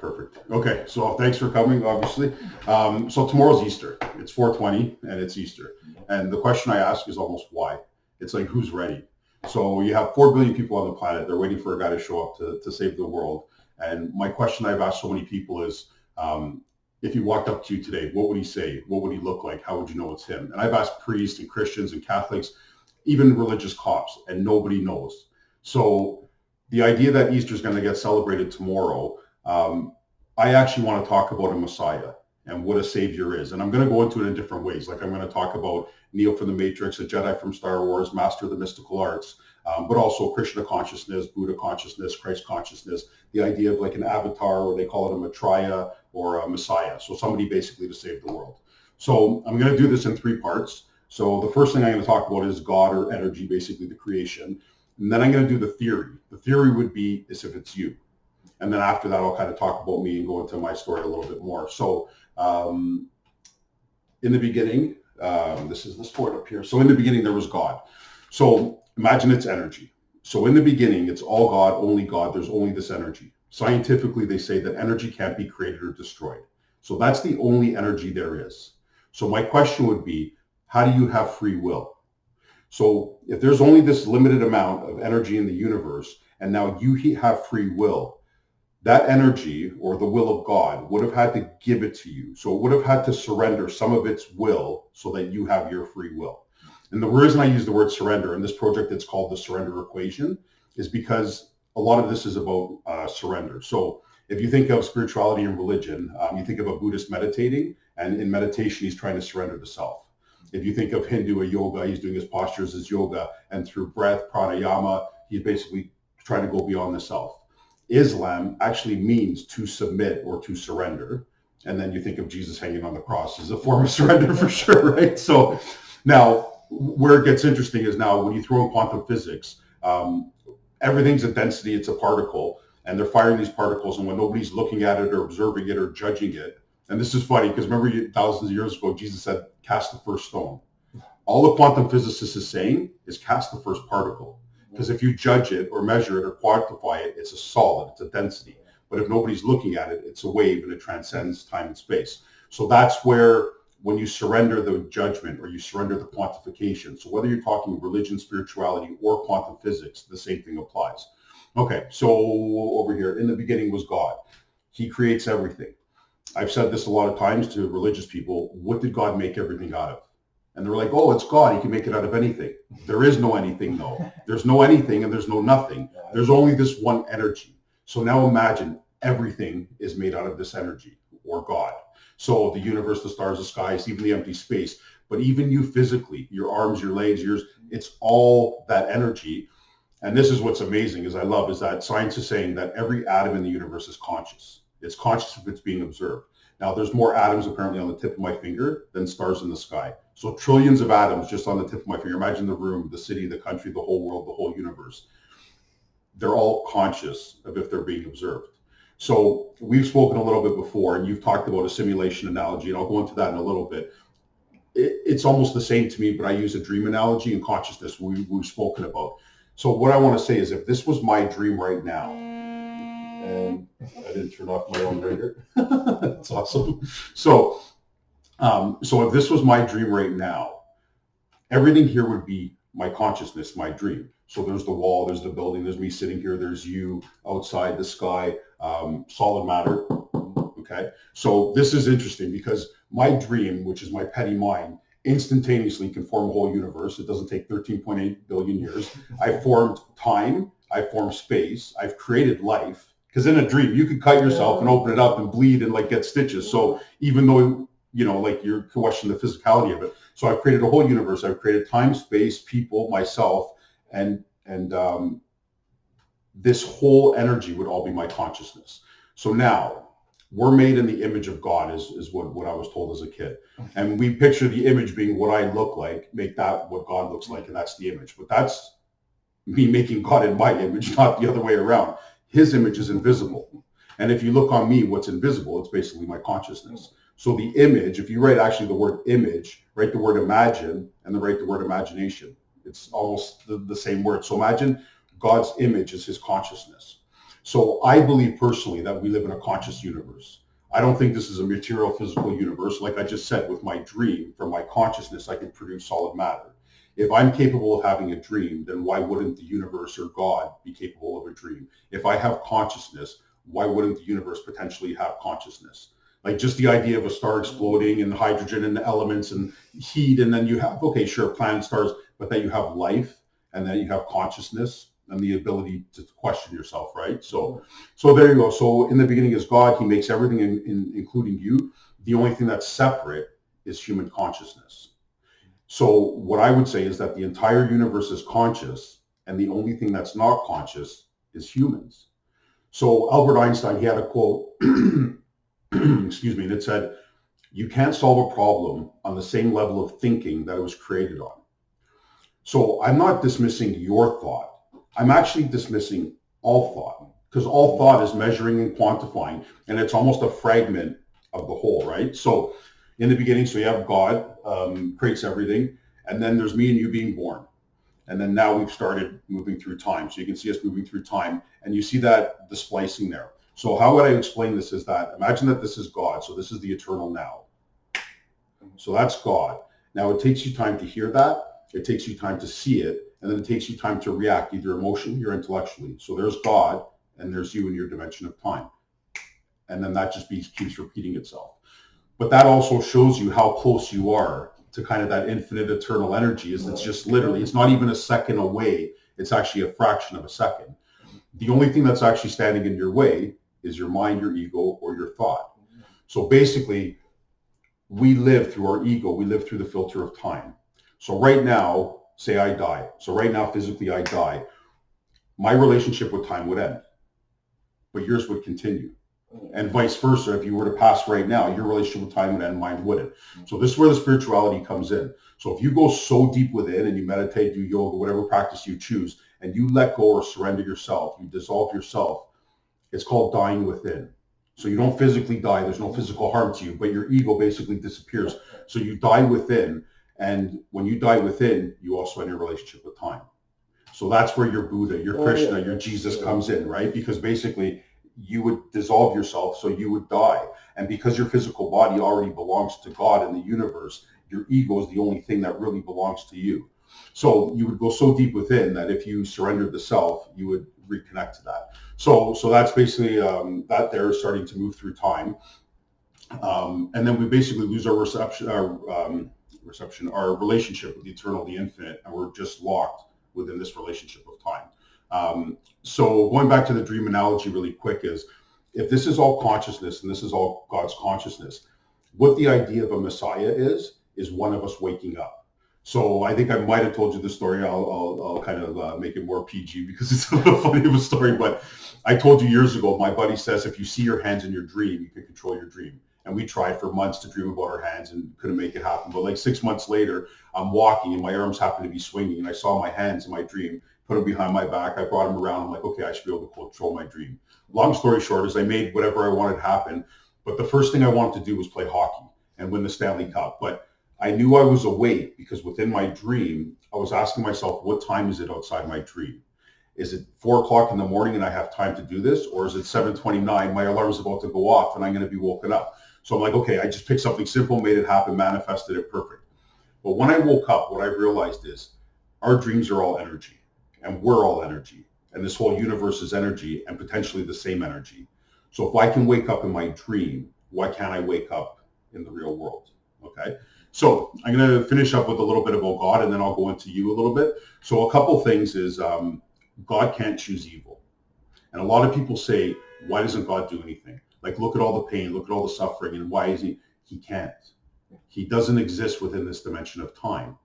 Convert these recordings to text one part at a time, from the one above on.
perfect. Okay, so thanks for coming, obviously. So tomorrow's Easter. It's 420 and it's Easter. And the question I ask is almost why. It's like, who's ready? So you have 4 billion people on the planet. They're waiting for a guy to show up to save the world. And my question I've asked so many people is, if he walked up to you today, what would he say? What would he look like? How would you know it's him? And I've asked priests and Christians and Catholics, even religious cops, and nobody knows. So the idea that Easter is going to get celebrated tomorrow, I actually want to talk about a Messiah and what a savior is. And I'm going to go into it in different ways. Like I'm going to talk about Neo from the Matrix, a Jedi from Star Wars, master of the mystical arts, but also Krishna consciousness, Buddha consciousness, Christ consciousness, the idea of like an avatar, or they call it a Maitreya or a Messiah. So somebody basically to save the world. So I'm going to do this in 3 parts. So the first thing I'm going to talk about is God or energy, basically the creation. And then I'm going to do the theory. The theory would be as if it's you. And then after that, I'll kind of talk about me and go into my story a little bit more. So in the beginning, this is the story up here. So in the beginning, there was God. So imagine it's energy. So in the beginning, it's all God, only God. There's only this energy. Scientifically, they say that energy can't be created or destroyed. So that's the only energy there is. So my question would be, how do you have free will? So if there's only this limited amount of energy in the universe, and now you have free will, that energy or the will of God would have had to give it to you. So it would have had to surrender some of its will so that you have your free will. And the reason I use the word surrender in this project, it's called the surrender equation, is because a lot of this is about surrender. So if you think of spirituality and religion, you think of a Buddhist meditating, and in meditation, he's trying to surrender the self. If you think of Hindu or yoga, he's doing his postures as yoga, and through breath, pranayama, he's basically trying to go beyond the self. Islam actually means to submit or to surrender. And then you think of Jesus hanging on the cross as a form of surrender for sure, right? So now where it gets interesting is now when you throw in quantum physics, everything's a density, it's a particle, and they're firing these particles, and when nobody's looking at it or observing it or judging it, and this is funny because remember thousands of years ago, Jesus said, cast the first stone. All the quantum physicist is saying is cast the first particle. Because if you judge it or measure it or quantify it, it's a solid, it's a density. But if nobody's looking at it, it's a wave and it transcends time and space. So that's where when you surrender the judgment or you surrender the quantification, so whether you're talking religion, spirituality, or quantum physics, the same thing applies. Okay, so over here, in the beginning was God. He creates everything. I've said this a lot of times to religious people, what did God make everything out of? And they're like, oh, it's God. He can make it out of anything. There is no anything, though. There's no anything and there's no nothing. There's only this one energy. So now imagine everything is made out of this energy or God. So the universe, the stars, the skies, even the empty space, but even you physically, your arms, your legs, yours, it's all that energy. And this is what's amazing is that science is saying that every atom in the universe is conscious. It's conscious if it's being observed. Now, there's more atoms apparently on the tip of my finger than stars in the sky. So trillions of atoms just on the tip of my finger. Imagine the room, the city, the country, the whole world, the whole universe. They're all conscious of if they're being observed. So we've spoken a little bit before, and you've talked about a simulation analogy, and I'll go into that in a little bit. It's almost the same to me, but I use a dream analogy and consciousness we've spoken about. So what I want to say is if this was my dream right now, and I didn't turn off my own ringer. That's awesome. So if this was my dream right now, everything here would be my consciousness, my dream. So there's the wall, there's the building, there's me sitting here, there's you outside, the sky, solid matter. Okay. So this is interesting because my dream, which is my petty mind, instantaneously can form a whole universe. It doesn't take 13.8 billion years. I formed time. I formed space. I've created life. Because in a dream, you could cut yourself and open it up and bleed and like get stitches. So even though, like you're questioning the physicality of it. So I've created a whole universe. I've created time, space, people, myself, and this whole energy would all be my consciousness. So now we're made in the image of God is what I was told as a kid. And we picture the image being what I look like, make that what God looks like. And that's the image. But that's me making God in my image, not the other way around. His image is invisible. And if you look on me, what's invisible, it's basically my consciousness. So the image, if you write actually the word image, write the word imagine, and then write the word imagination. It's almost the same word. So imagine God's image is his consciousness. So I believe personally that we live in a conscious universe. I don't think this is a material physical universe. Like I just said, with my dream, from my consciousness, I can produce solid matter. If I'm capable of having a dream, then why wouldn't the universe or God be capable of a dream? If I have consciousness, why wouldn't the universe potentially have consciousness? Like just the idea of a star exploding and hydrogen and the elements and heat, and then you have, okay, sure, planet stars, but that you have life and that you have consciousness and the ability to question yourself, right? So there you go. So in the beginning is God. He makes everything, including you. The only thing that's separate is human consciousness. So what I would say is that the entire universe is conscious, and the only thing that's not conscious is humans. So Albert Einstein, he had a quote, excuse me, and it said, "You can't solve a problem on the same level of thinking that it was created on." So I'm not dismissing your thought. I'm actually dismissing all thought, because all thought is measuring and quantifying, and it's almost a fragment of the whole, right? So in the beginning, so you have God creates everything, and then there's me and you being born. And then now we've started moving through time. So you can see us moving through time, and you see that the splicing there. So how would I explain this is that, imagine that this is God. So this is the eternal now. So that's God. Now it takes you time to hear that. It takes you time to see it. And then it takes you time to react, either emotionally or intellectually. So there's God, and there's you in your dimension of time. And then that just keeps repeating itself. But that also shows you how close you are to kind of that infinite eternal energy. Is it's just literally, it's not even a second away. It's actually a fraction of a second. The only thing that's actually standing in your way is your mind, your ego, or your thought. So basically, we live through our ego. We live through the filter of time. So right now, say I die. So right now, physically, I die. My relationship with time would end, but yours would continue. And vice versa. If you were to pass right now, your relationship with time would end, mine wouldn't. So this is where the spirituality comes in. So if you go so deep within and you meditate, do yoga, whatever practice you choose, and you let go or surrender yourself, you dissolve yourself, it's called dying within. So you don't physically die. There's no physical harm to you, but your ego basically disappears. So you die within. And when you die within, you also end your relationship with time. So that's where your Buddha, your Krishna, your Jesus comes in, right? Because basically you would dissolve yourself, so you would die. And because your physical body already belongs to God and the universe, your ego is the only thing that really belongs to you. So you would go so deep within that if you surrendered the self, you would reconnect to that. So that's basically that there is starting to move through time. And then we basically lose our our relationship with the eternal, the infinite, and we're just locked within this relationship of time. So going back to the dream analogy really quick is, if this is all consciousness and this is all God's consciousness, what the idea of a Messiah is one of us waking up. So I think I might have told you the story. I'll kind of make it more PG because it's a little funny of a story. But I told you years ago, my buddy says, if you see your hands in your dream, you can control your dream. And we tried for months to dream about our hands and couldn't make it happen. But like 6 months later, I'm walking and my arms happen to be swinging. And I saw my hands in my dream, put them behind my back. I brought them around. I'm like, okay, I should be able to control my dream. Long story short is I made whatever I wanted happen. But the first thing I wanted to do was play hockey and win the Stanley Cup. But I knew I was awake because within my dream, I was asking myself, what time is it outside my dream? Is it 4 o'clock in the morning and I have time to do this? Or is it 7:29, my alarm is about to go off and I'm going to be woken up? So I'm like, okay, I just picked something simple, made it happen, manifested it, perfect. But when I woke up, what I realized is our dreams are all energy and we're all energy. And this whole universe is energy and potentially the same energy. So if I can wake up in my dream, why can't I wake up in the real world? Okay. So I'm going to finish up with a little bit about God, and then I'll go into you a little bit. So a couple things is God can't choose evil. And a lot of people say, why doesn't God do anything? Like, look at all the pain, look at all the suffering, and why is he? He can't. He doesn't exist within this dimension of time.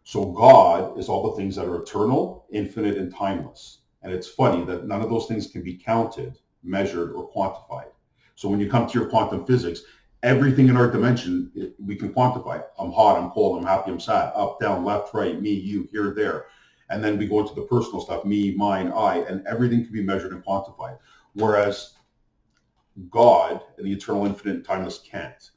So God is all the things that are eternal, infinite, and timeless. And it's funny that none of those things can be counted, measured, or quantified. So when you come to your quantum physics, everything in our dimension, we can quantify. I'm hot, I'm cold, I'm happy, I'm sad, up, down, left, right, me, you, here, there. And then we go into the personal stuff, me, mine, I, and everything can be measured and quantified. Whereas God and the eternal, infinite, and timeless can't.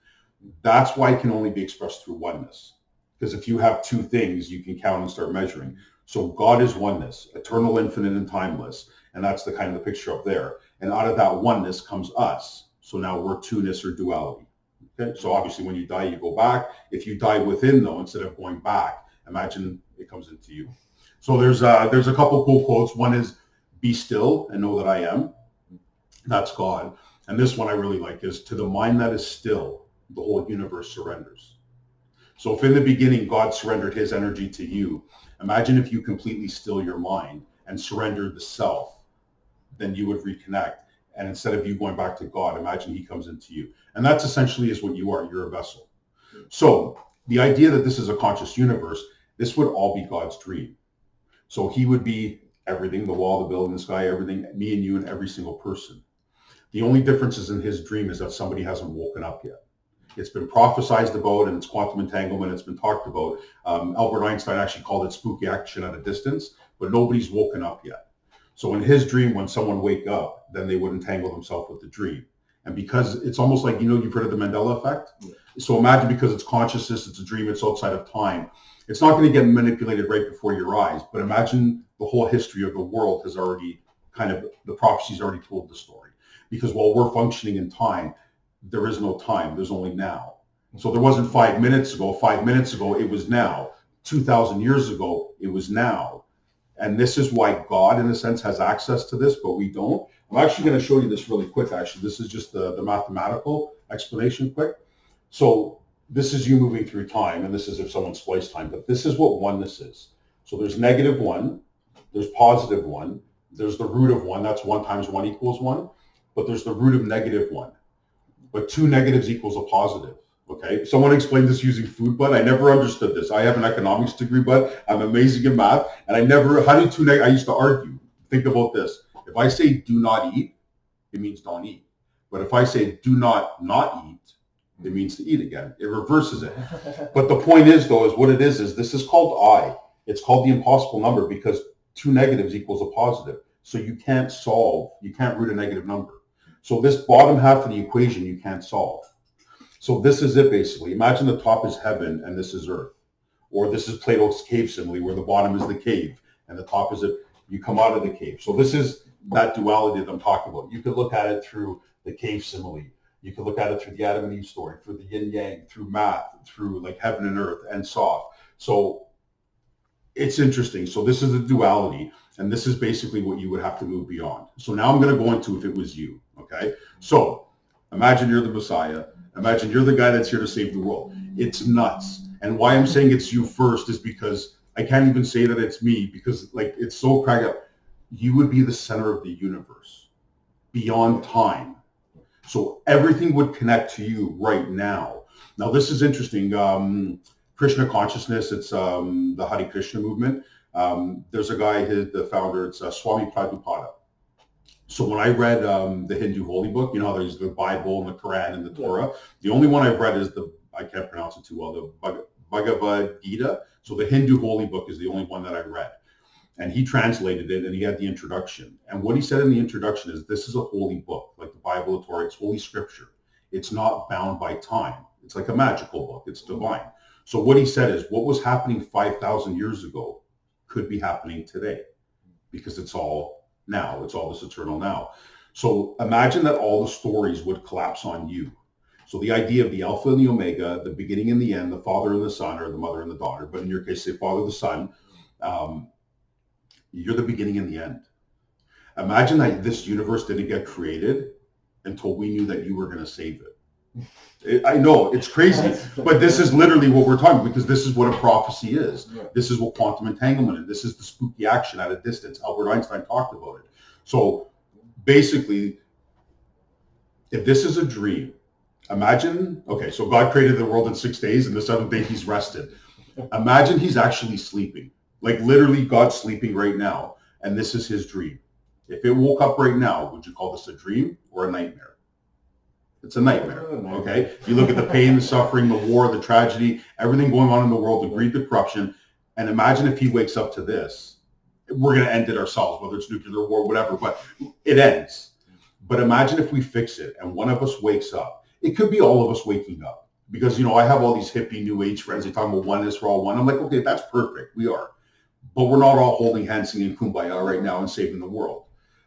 That's why it can only be expressed through oneness. Because if you have two things, you can count and start measuring. So God is oneness, eternal, infinite, and timeless. And that's the kind of the picture up there. And out of that oneness comes us. So now we're two-ness or duality. Okay, so obviously when you die, you go back. If you die within, though, instead of going back, imagine it comes into you. So there's a couple cool quotes. One is, "Be still and know that I am." That's God. And this one I really like is, "To the mind that is still, the whole universe surrenders." So if in the beginning God surrendered his energy to you, imagine if you completely still your mind and surrender the self, then you would reconnect. And instead of you going back to God, imagine he comes into you. And that's essentially is what you are. You're a vessel. So the idea that this is a conscious universe, this would all be God's dream. So he would be everything, the wall, the building, the sky, everything, me and you and every single person. The only differences in his dream is that somebody hasn't woken up yet. It's been prophesized about, and it's quantum entanglement. It's been talked about. Albert Einstein actually called it spooky action at a distance, but nobody's woken up yet. So in his dream, when someone wake up, then they would entangle themselves with the dream. And because it's almost like, you've heard of the Mandela effect. Yeah. So imagine, because it's consciousness, it's a dream, it's outside of time. It's not going to get manipulated right before your eyes, but imagine the whole history of the world has already the prophecy's already told the story. Because while we're functioning in time, there is no time. There's only now. So there wasn't 5 minutes ago. 5 minutes ago, it was now. 2,000 years ago, it was now. And this is why God, in a sense, has access to this, but we don't. I'm actually going to show you this really quick, actually. This is just the mathematical explanation quick. So this is you moving through time, and this is if someone spliced time, but this is what oneness is. So there's -1, there's +1, there's the root of 1, that's 1 times 1 equals 1, but there's the root of -1. But 2 negatives equals a positive. Okay, someone explained this using food, but I never understood this. I have an economics degree, but I'm amazing in math, and I used to argue. Think about this. If I say do not eat, it means don't eat. But if I say do not eat, it means to eat again. It reverses it. But the point is, though, is what it is this is called I. It's called the impossible number because 2 negatives equals a positive. So you can't root a negative number. So this bottom half of the equation you can't solve. So this is it basically. Imagine the top is heaven and this is earth. Or this is Plato's cave simile where the bottom is the cave and the top is it. You come out of the cave. So this is that duality that I'm talking about. You could look at it through the cave simile. You could look at it through the Adam and Eve story, through the yin yang, through math, through like heaven and earth and soft. So it's interesting. So this is the duality. And this is basically what you would have to move beyond. So now I'm going to go into if it was you. Okay. So imagine you're the Messiah. Imagine you're the guy that's here to save the world. It's nuts. And why I'm saying it's you first is because I can't even say that it's me because like it's so cracked up. You would be the center of the universe beyond time. So everything would connect to you right now. Now this is interesting. Krishna consciousness, it's the Hare Krishna movement. There's a guy, the founder, it's Swami Prabhupada. So when I read the Hindu holy book, you know how there's the Bible and the Quran and the Torah. The only one I've read is I can't pronounce it too well, the Bhagavad Gita. So the Hindu holy book is the only one that I read. And he translated it and he had the introduction. And what he said in the introduction is this is a holy book, like the Bible, the Torah, it's holy scripture. It's not bound by time. It's like a magical book. It's divine. So what he said is what was happening 5,000 years ago could be happening today because it's all now. It's all this eternal now. So imagine that all the stories would collapse on you. So the idea of the Alpha and the Omega, the beginning and the end, the father and the son, or the mother and the daughter, but in your case, say father, the son, you're the beginning and the end. Imagine that this universe didn't get created until we knew that you were going to save it. I know it's crazy, but this is literally what we're talking about because this is what a prophecy is. Yeah. This is what quantum entanglement is. This is the spooky action at a distance. Albert Einstein talked about it. So basically, if this is a dream, imagine, okay, so God created the world in 6 days and the 7th day he's rested. Imagine he's actually sleeping, like literally God's sleeping right now. And this is his dream. If it woke up right now, would you call this a dream or a nightmare? It's a nightmare, okay? You look at the pain, the suffering, the war, the tragedy, everything going on in the world, the greed, the corruption, and imagine if he wakes up to this. We're going to end it ourselves, whether it's nuclear war, whatever, but it ends. But imagine if we fix it and one of us wakes up. It could be all of us waking up because, you know, I have all these hippie new age friends. They talk about oneness, we're all one. I'm like, okay, that's perfect. We are. But we're not all holding hands singing Kumbaya right now and saving the world.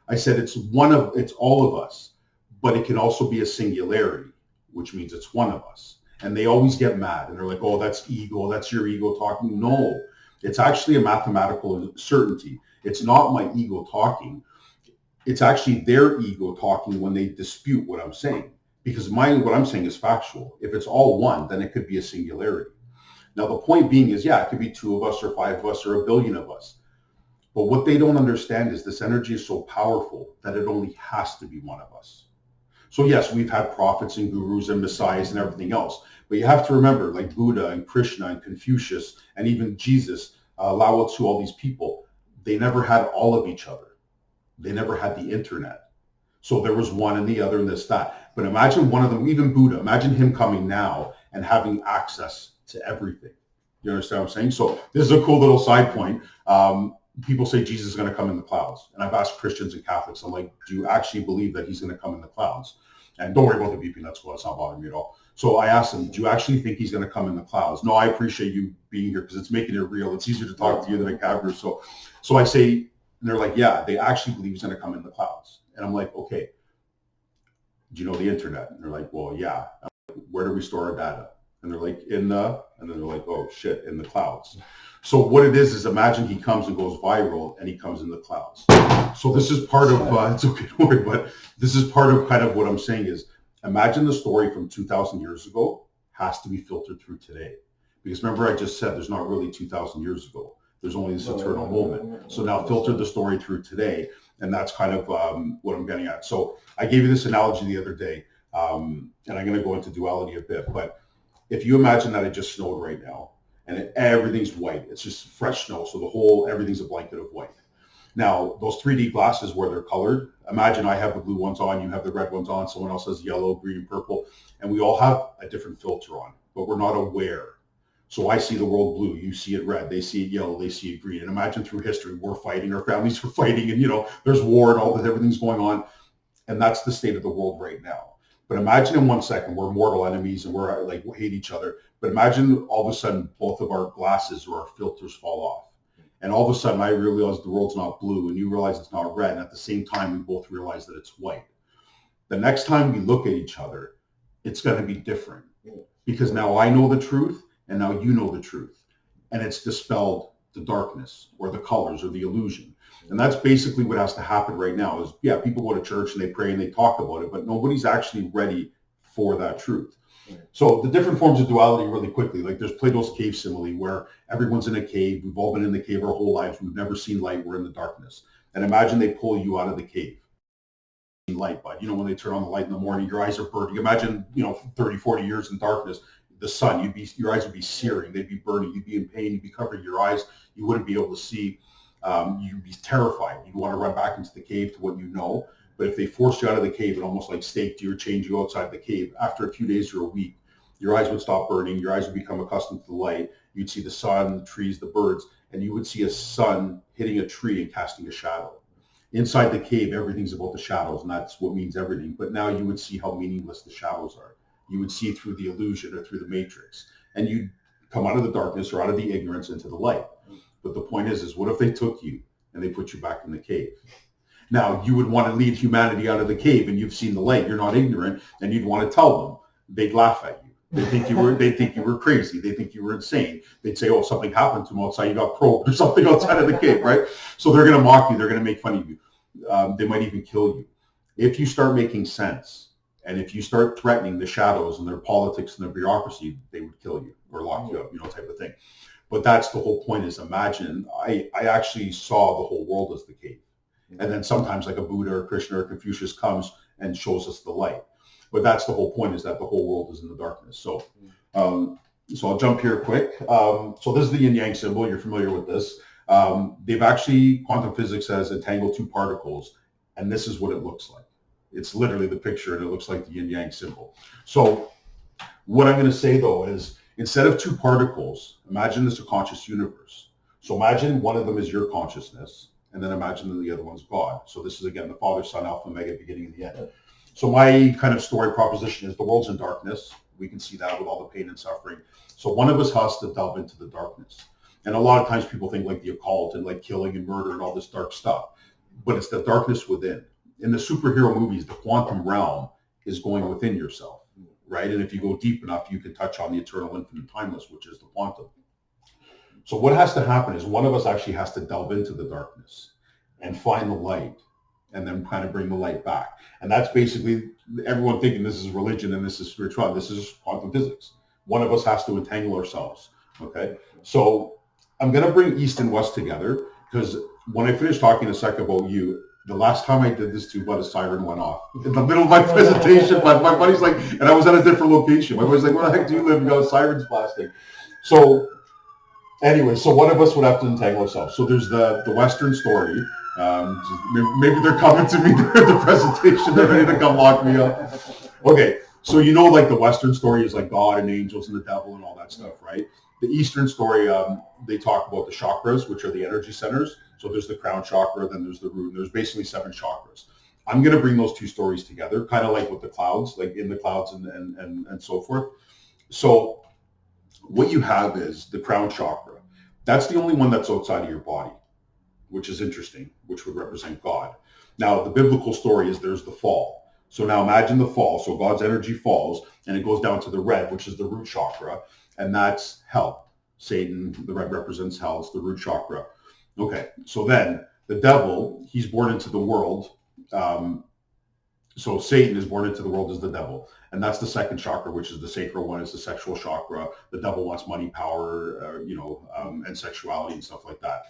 I said it's all of us, but it can also be a singularity, which means it's one of us. And they always get mad and they're like, oh, that's ego. That's your ego talking. No, it's actually a mathematical certainty. It's not my ego talking. It's actually their ego talking when they dispute what I'm saying. Because what I'm saying is factual. If it's all one, then it could be a singularity. Now, the point being is, yeah, it could be 2 of us or 5 of us or a billion of us. But what they don't understand is this energy is so powerful that it only has to be one of us. So yes, we've had prophets and gurus and messiahs and everything else. But you have to remember, like Buddha and Krishna and Confucius and even Jesus, Lao Tzu, all these people, they never had all of each other. They never had the internet. So there was one and the other and this, that. But imagine one of them, even Buddha, imagine him coming now and having access to everything. You understand what I'm saying? So this is a cool little side point. People say Jesus is going to come in the clouds. And I've asked Christians and Catholics, I'm like, do you actually believe that he's going to come in the clouds? And don't worry about the beeping, that's cool. It's not bothering me at all. So I asked them, do you actually think he's going to come in the clouds? No, I appreciate you being here because it's making it real. It's easier to talk to you than a cab. So I say, and they're like, yeah, they actually believe he's going to come in the clouds. And I'm like, okay, do you know the internet? And they're like, well, yeah. Where do we store our data? And they're like, and then they're like, oh shit, in the clouds. So what it is imagine he comes and goes viral and he comes in the clouds. So this is part of, it's okay, don't worry, but this is part of kind of what I'm saying is, imagine the story from 2,000 years ago has to be filtered through today. Because remember I just said there's not really 2,000 years ago. There's only this eternal moment. So now filter the story through today. And that's kind of what I'm getting at. So I gave you this analogy the other day, and I'm going to go into duality a bit. But if you imagine that it just snowed right now, and everything's white, it's just fresh snow, so everything's a blanket of white. Now, those 3D glasses where they're colored, imagine I have the blue ones on, you have the red ones on, someone else has yellow, green, purple, and we all have a different filter on, but we're not aware. So I see the world blue, you see it red, they see it yellow, they see it green. And imagine through history, we're fighting, our families are fighting, and there's war and all this, everything's going on. And that's the state of the world right now. But imagine in 1 second, we're mortal enemies and we're like, we hate each other. But imagine all of a sudden, both of our glasses or our filters fall off. And all of a sudden I realize the world's not blue and you realize it's not red. And at the same time, we both realize that it's white. The next time we look at each other, it's going to be different because now I know the truth and now you know the truth. And it's dispelled the darkness or the colors or the illusion. And that's basically what has to happen right now is, yeah, people go to church and they pray and they talk about it, but nobody's actually ready for that truth. So the different forms of duality really quickly, like there's Plato's cave simile where everyone's in a cave. We've all been in the cave our whole lives. We've never seen light. We're in the darkness. And imagine they pull you out of the cave. Light, but when they turn on the light in the morning, your eyes are burning. Imagine, 30, 40 years in darkness, the sun, your eyes would be searing. They'd be burning. You'd be in pain. You'd be covering your eyes. You wouldn't be able to see. You'd be terrified. You'd want to run back into the cave to what you know. But if they forced you out of the cave and almost like staked you or chained you outside the cave, after a few days or a week, your eyes would stop burning. Your eyes would become accustomed to the light. You'd see the sun, the trees, the birds, and you would see a sun hitting a tree and casting a shadow. Inside the cave, everything's about the shadows, and that's what means everything. But now you would see how meaningless the shadows are. You would see through the illusion or through the matrix, and you'd come out of the darkness or out of the ignorance into the light. But the point is what if they took you and they put you back in the cave? Now, you would want to lead humanity out of the cave and you've seen the light. You're not ignorant and you'd want to tell them. They'd laugh at you. They think you were crazy. They think you were insane. They'd say, oh, something happened to them outside. You got probed or something outside of the cave, right? So they're going to mock you. They're going to make fun of you. They might even kill you. If you start making sense and if you start threatening the shadows and their politics and their bureaucracy, they would kill you or lock you up, type of thing. But that's the whole point is imagine I actually saw the whole world as the cave. And then sometimes like a Buddha or Krishna or Confucius comes and shows us the light. But that's the whole point is that the whole world is in the darkness. So I'll jump here quick. So this is the yin yang symbol. You're familiar with this. They've actually, quantum physics has entangled two particles, and this is what it looks like. It's literally the picture, and it looks like the yin yang symbol. So what I'm going to say, though, is instead of two particles, imagine this a conscious universe. So imagine one of them is your consciousness, and then imagine that the other one's God. So this is, again, the Father, Son, Alpha, Omega, beginning and the end. So my kind of story proposition is the world's in darkness. We can see that with all the pain and suffering. So one of us has to delve into the darkness. And a lot of times people think like the occult and like killing and murder and all this dark stuff. but it's the darkness within. In the superhero movies, the quantum realm is going within yourself, right? And if you go deep enough, you can touch on the eternal, infinite, timeless, which is the quantum. So what has to happen is one of us actually has to delve into the darkness and find the light and then kind of bring the light back. And that's basically everyone thinking this is religion and this is spirituality. This is quantum physics. One of us has to entangle ourselves. Okay. So I'm going to bring East and West together because when I finished talking a second about you, the last time I did this to you, but a siren went off in the middle of my presentation. My buddy's like, and I was at a different location. My buddy's like, where the heck do you live? You got sirens blasting. So anyway, so one of us would have to entangle ourselves. So there's the Western story. Maybe they're coming to me during the presentation. They're ready to come lock me up. Okay, so you know, like the Western story is like God and angels and the devil and all that stuff, right? The Eastern story, they talk about the chakras, which are the energy centers. So there's the crown chakra, then there's the root. There's basically 7 chakras. I'm going to bring those 2 stories together, kind of like with the clouds, like in the clouds and so forth. So what you have is the crown chakra. That's the only one that's outside of your body, which is interesting, which would represent God. Now, the biblical story is there's the fall. So now imagine the fall. So God's energy falls and it goes down to the red, which is the root chakra. And that's hell. Satan, the red represents hell. It's the root chakra. Okay, so then the devil, he's born into the world. So Satan is born into the world as the devil. And that's the second chakra, which is the sacral one. It's the sexual chakra. The devil wants money, power, and sexuality and stuff like that.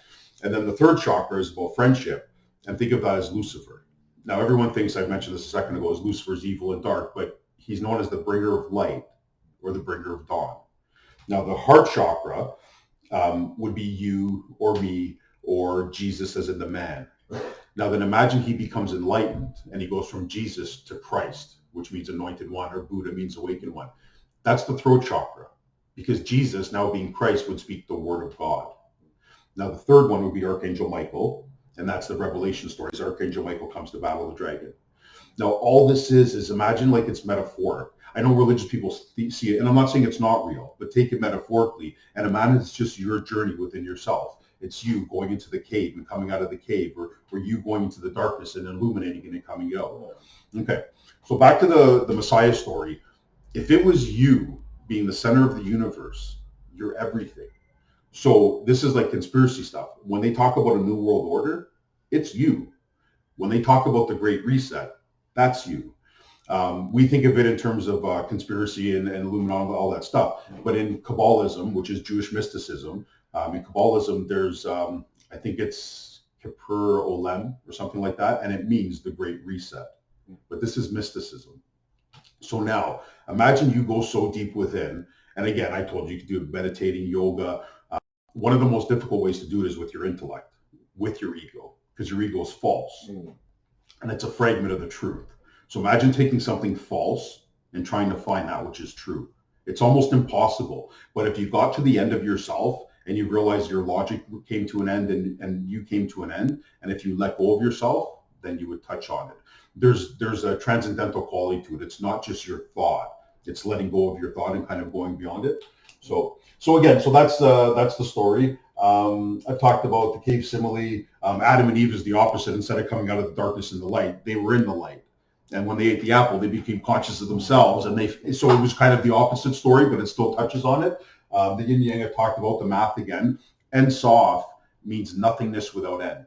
And then the third chakra is about friendship. And think of that as Lucifer. Now, everyone thinks, I mentioned this a second ago, is Lucifer's evil and dark, but he's known as the bringer of light or the bringer of dawn. Now, the heart chakra would be you or me or Jesus as in the man. Now, then imagine he becomes enlightened and he goes from Jesus to Christ, which means anointed one, or Buddha means awakened one. That's the throat chakra, because Jesus, now being Christ, would speak the word of God. Now, the third one would be Archangel Michael, and that's the Revelation stories. Archangel Michael comes to battle the dragon. Now, all this is imagine like it's metaphoric. I know religious people see it, and I'm not saying it's not real, but take it metaphorically and imagine it's just your journey within yourself. It's you going into the cave and coming out of the cave, or you going into the darkness and illuminating it and coming out. Okay, so back to the Messiah story. If it was you being the center of the universe, you're everything. So this is like conspiracy stuff. When they talk about a new world order, it's you. When they talk about the Great Reset, that's you. We think of it in terms of conspiracy and Illuminati, all that stuff. But in Kabbalism, which is Jewish mysticism, in Kabbalism, there's, I think it's Kippur Olem or something like that, and it means the Great Reset. But this is mysticism. So now, imagine you go so deep within, and again, I told you you could do meditating, yoga. One of the most difficult ways to do it is with your intellect, with your ego, because your ego is false. And it's a fragment of the truth. So imagine taking something false and trying to find that which is true. It's almost impossible. But if you got to the end of yourself and you realize your logic came to an end and you came to an end, and if you let go of yourself, then you would touch on it. There's a transcendental quality to it. It's not just your thought. It's letting go of your thought and kind of going beyond it. So that's the story. I've talked about the cave simile. Adam and Eve is the opposite. Instead of coming out of the darkness in the light, they were in the light. And when they ate the apple, they became conscious of themselves. So it was kind of the opposite story, but it still touches on it. The yin yang, I talked about the math again. En Sof means nothingness without end.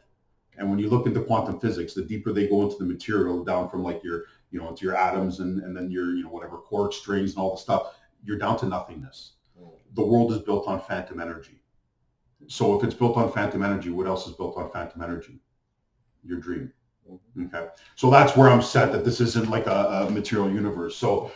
And when you look into quantum physics, the deeper they go into the material, down from like your, into your atoms and then your, whatever quark strings and all the stuff, you're down to nothingness. The world is built on phantom energy. So if it's built on phantom energy, what else is built on phantom energy? Your dream. Okay. So that's where I'm set, that this isn't like a material universe. So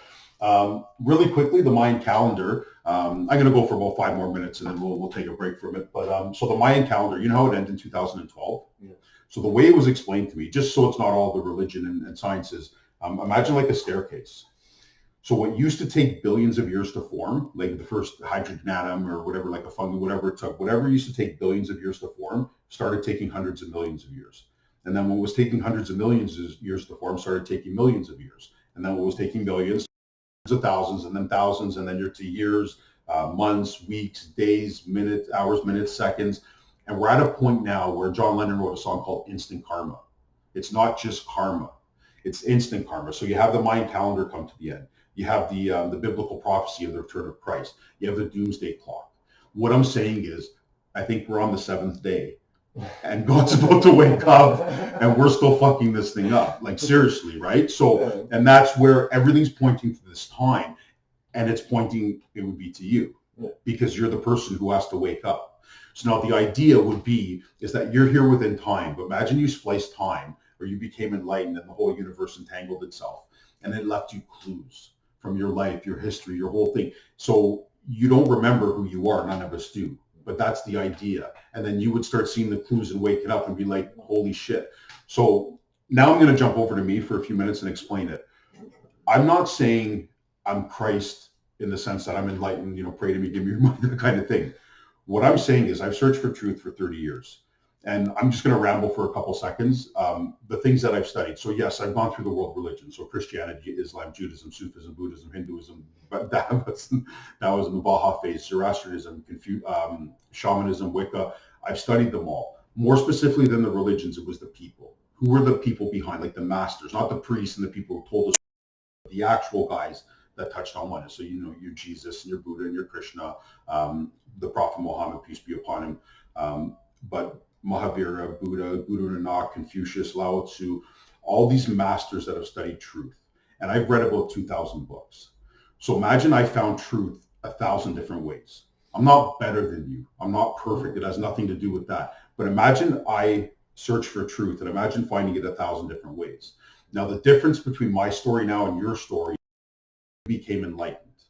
really quickly, the Mayan calendar, I'm going to go for about 5 more minutes and then we'll take a break from it. But so the Mayan calendar, you know how it ended in 2012? Yeah. So the way it was explained to me, just so it's not all the religion and sciences, imagine like a staircase. So what used to take billions of years to form, like the first hydrogen atom or whatever, like a fungi, whatever it took, whatever used to take billions of years to form, started taking hundreds of millions of years. And then what was taking hundreds of millions of years to form started taking millions of years. And then what was taking millions, hundreds of thousands, and then you're to years, months, weeks, days, minutes, hours, minutes, seconds. And we're at a point now where John Lennon wrote a song called Instant Karma. It's not just karma. It's instant karma. So you have the Mayan calendar come to the end. You have the biblical prophecy of the return of Christ. You have the doomsday clock. What I'm saying is, I think we're on the seventh day, and God's about to wake up, and we're still fucking this thing up. Like, seriously, right? So, and that's where everything's pointing to this time, and it's pointing, it would be to you, because you're the person who has to wake up. So now the idea would be is that you're here within time, but imagine you splice time, or you became enlightened and the whole universe entangled itself, and it left you clues from your life, your history, your whole thing. So you don't remember who you are. None of us do, but that's the idea. And then you would start seeing the clues and waking up and be like, holy shit. So now I'm going to jump over to me for a few minutes and explain it. I'm not saying I'm Christ in the sense that I'm enlightened, pray to me, give me your money, that kind of thing. What I'm saying is I've searched for truth for 30 years. And I'm just going to ramble for a couple seconds. The things that I've studied. So yes, I've gone through the world religions. So Christianity, Islam, Judaism, Sufism, Buddhism, Hinduism. But that was the Baha'i faith, Zoroastrianism, shamanism, Wicca. I've studied them all. More specifically than the religions, it was the people. Who were the people behind, like the masters, not the priests and the people who told us, the actual guys that touched on oneness. So your Jesus and your Buddha and your Krishna, the Prophet Muhammad, peace be upon him. But Mahavira, Buddha, Guru Nanak, Confucius, Lao Tzu, all these masters that have studied truth. And I've read about 2,000 books. So imagine I found truth 1,000 different ways. I'm not better than you. I'm not perfect. It has nothing to do with that. But imagine I search for truth, and imagine finding it 1,000 different ways. Now, the difference between my story now and your story, became enlightened.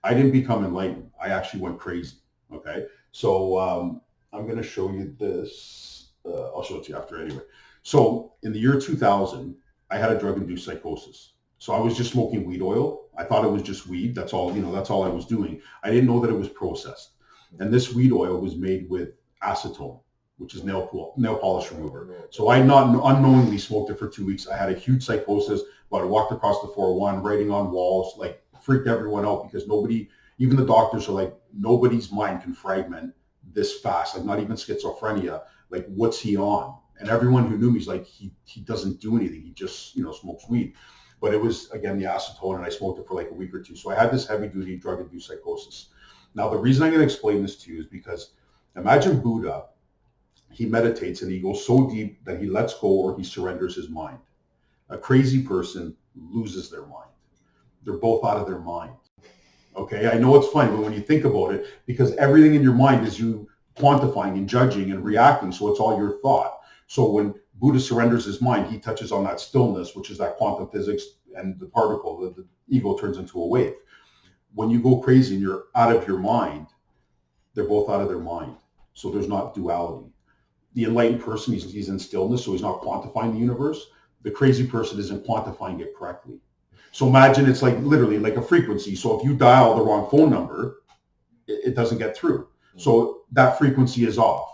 I didn't become enlightened. I actually went crazy. Okay. So, I'm going to show you this. I'll show it to you after anyway. So in the year 2000, I had a drug-induced psychosis. So I was just smoking weed oil. I thought it was just weed. That's all, that's all I was doing. I didn't know that it was processed. And this weed oil was made with acetone, which is nail polish remover. So I unknowingly smoked it for 2 weeks. I had a huge psychosis, but I walked across the 401, writing on walls, like freaked everyone out because even the doctors are like, nobody's mind can fragment this fast, like not even schizophrenia, like what's he on? And everyone who knew me is like, he doesn't do anything. He just, smokes weed. But it was, again, the acetone, and I smoked it for like a week or two. So I had this heavy duty drug-induced psychosis. Now, the reason I'm going to explain this to you is because imagine Buddha, he meditates and he goes so deep that he lets go or he surrenders his mind. A crazy person loses their mind. They're both out of their mind. Okay, I know it's funny, but when you think about it, because everything in your mind is you quantifying and judging and reacting, so it's all your thought. So when Buddha surrenders his mind, he touches on that stillness, which is that quantum physics, and the particle, the ego turns into a wave. When you go crazy and you're out of your mind, they're both out of their mind. So there's not duality. The enlightened person, he's in stillness, so he's not quantifying the universe. The crazy person isn't quantifying it correctly. So imagine it's like literally like a frequency. So if you dial the wrong phone number, it doesn't get through. So that frequency is off.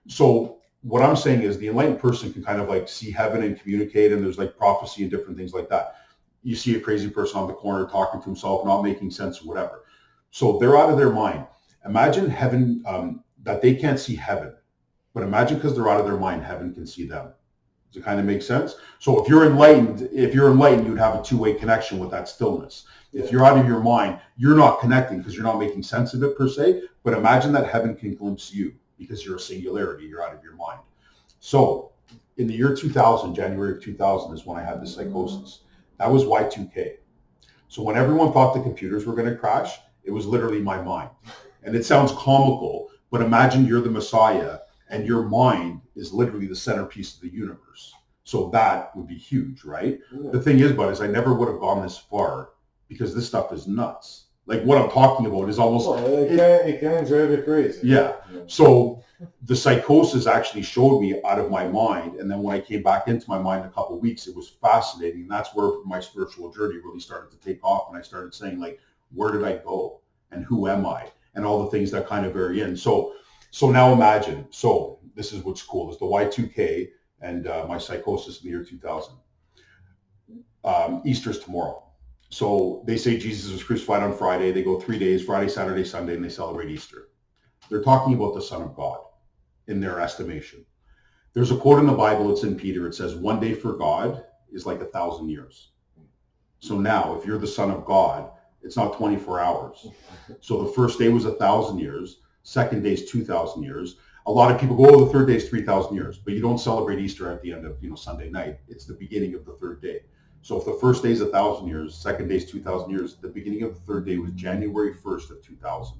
So what I'm saying is the enlightened person can kind of like see heaven and communicate, and there's like prophecy and different things like that. You see a crazy person on the corner talking to himself, not making sense or whatever. So they're out of their mind. Imagine heaven, that they can't see heaven. But imagine because they're out of their mind, heaven can see them. Does it kind of make sense? So if you're enlightened, you'd have a two-way connection with that stillness. If you're out of your mind, you're not connecting because you're not making sense of it per se. But imagine that heaven can glimpse you because you're a singularity. You're out of your mind. So in the year 2000, January of 2000 is when I had this psychosis. That was Y2K. So when everyone thought the computers were going to crash, it was literally my mind. And it sounds comical, but imagine you're the Messiah and your mind is literally the centerpiece of the universe. So that would be huge, right? Yeah. The thing is I never would have gone this far because this stuff is nuts. Like what I'm talking about is almost... It can drive you crazy. Yeah. So the psychosis actually showed me out of my mind. And then when I came back into my mind in a couple of weeks, it was fascinating. And that's where my spiritual journey really started to take off. And I started saying, like, where did I go? And who am I? And all the things that kind of vary in. So now imagine, so this is what's cool, is the Y2K and my psychosis in the year 2000. Easter's tomorrow. So they say Jesus was crucified on Friday. They go 3 days, Friday, Saturday, Sunday, and they celebrate Easter. They're talking about the Son of God in their estimation. There's a quote in the Bible, it's in Peter, it says, one day for God is like 1,000 years. So now, if you're the son of God, it's not 24 hours. So the first day was 1,000 years, second day is 2,000 years. A lot of people go, oh, the third day is 3,000 years, but you don't celebrate Easter at the end of Sunday night. It's the beginning of the third day. So if the first day is 1,000 years, second day is 2,000 years, the beginning of the third day was January 1st of 2000.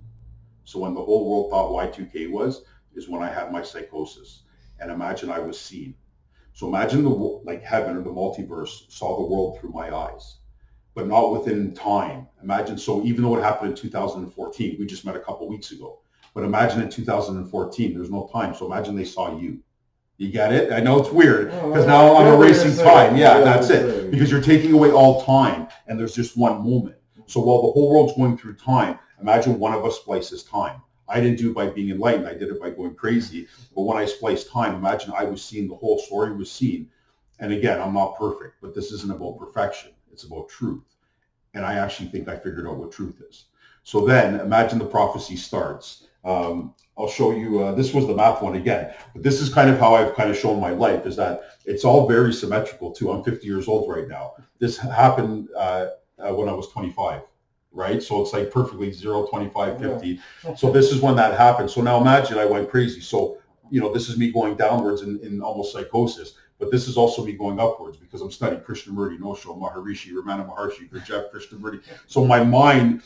So when the whole world thought Y2K is when I had my psychosis. And imagine I was seen. So imagine like heaven or the multiverse saw the world through my eyes, but not within time. Imagine, so even though it happened in 2014, we just met a couple weeks ago, but imagine in 2014, there's no time. So imagine they saw you. You get it? I know it's weird because now I'm erasing time. Yeah, that's it. Because you're taking away all time and there's just one moment. So while the whole world's going through time, imagine one of us splices time. I didn't do it by being enlightened. I did it by going crazy. But when I spliced time, imagine I was seen, the whole story was seen. And again, I'm not perfect, but this isn't about perfection. It's about truth. And I actually think I figured out what truth is. So then imagine the prophecy starts. I'll show you, this was the math one again, but this is kind of how I've kind of shown my life, is that it's all very symmetrical too. I'm 50 years old right now. This happened when I was 25, right? So it's like perfectly 0, 25, 50. So this is when that happened. So now imagine I went crazy. So, this is me going downwards in almost psychosis. But this is also me going upwards because I'm studying Krishnamurti, Osho, Maharishi, Ramana Maharshi, Gurdjieff, Krishnamurti. So my mind,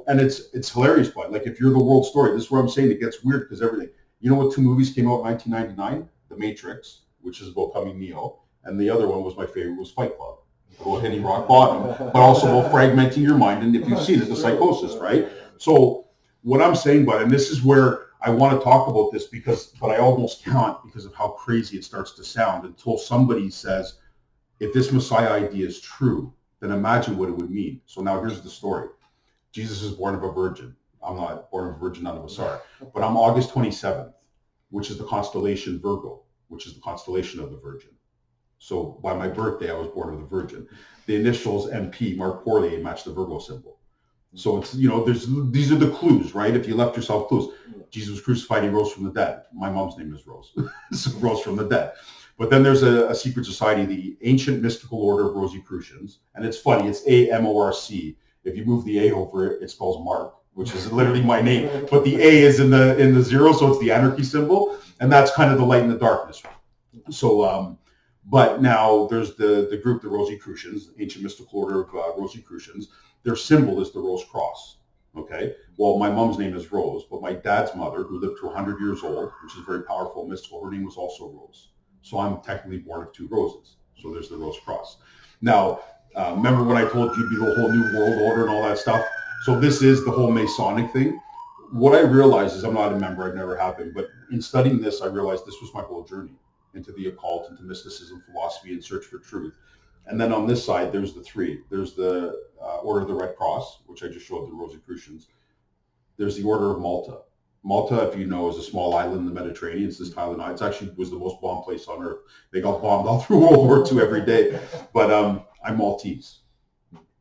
and it's hilarious, but like if you're the world story, this is what I'm saying, it gets weird because everything. You know what 2 movies came out in 1999? The Matrix, which is about becoming Neo, and the other one was my favorite, was Fight Club, about hitting rock bottom, but also about fragmenting your mind, and if you've seen it, the psychosis, right? So what I'm saying, and this is where I want to talk about this but I almost can't because of how crazy it starts to sound until somebody says, if this Messiah idea is true, then imagine what it would mean. So now here's the story. Jesus is born of a virgin. I'm not born of a virgin, none of us are. But I'm August 27th, which is the constellation Virgo, which is the constellation of the Virgin. So by my birthday, I was born of the Virgin. The initials MP, Mark Porlier, match the Virgo symbol. So it's, these are the clues, right? If you left yourself clues. Jesus was crucified, he rose from the dead. My mom's name is Rose. So rose from the dead. But then there's a secret society, the Ancient Mystical Order of Rosicrucians. And it's funny, it's AMORC. If you move the A over it, it spells Mark, which is literally my name. But the A is in the zero, so it's the anarchy symbol. And that's kind of the light and the darkness. So, but now there's the group, the Rosicrucians, Ancient Mystical Order of Rosicrucians. Their symbol is the Rose Cross. Okay. Well, my mom's name is Rose, but my dad's mother, who lived to 100 years old, which is very powerful, mystical, her name was also Rose. So I'm technically born of 2 roses. So there's the Rose Cross. Now, remember when I told you it'd be the whole new world order and all that stuff? So this is the whole Masonic thing. What I realized is I'm not a member, I've never have been, but in studying this, I realized this was my whole journey into the occult, into mysticism, philosophy, and search for truth. And then on this side, there's the 3. There's the Order of the Red Cross, which I just showed, the Rosicrucians. There's the Order of Malta. Malta, if you know, is a small island in the Mediterranean. It's this island. It actually was the most bombed place on Earth. They got bombed all through World War II every day. But I'm Maltese,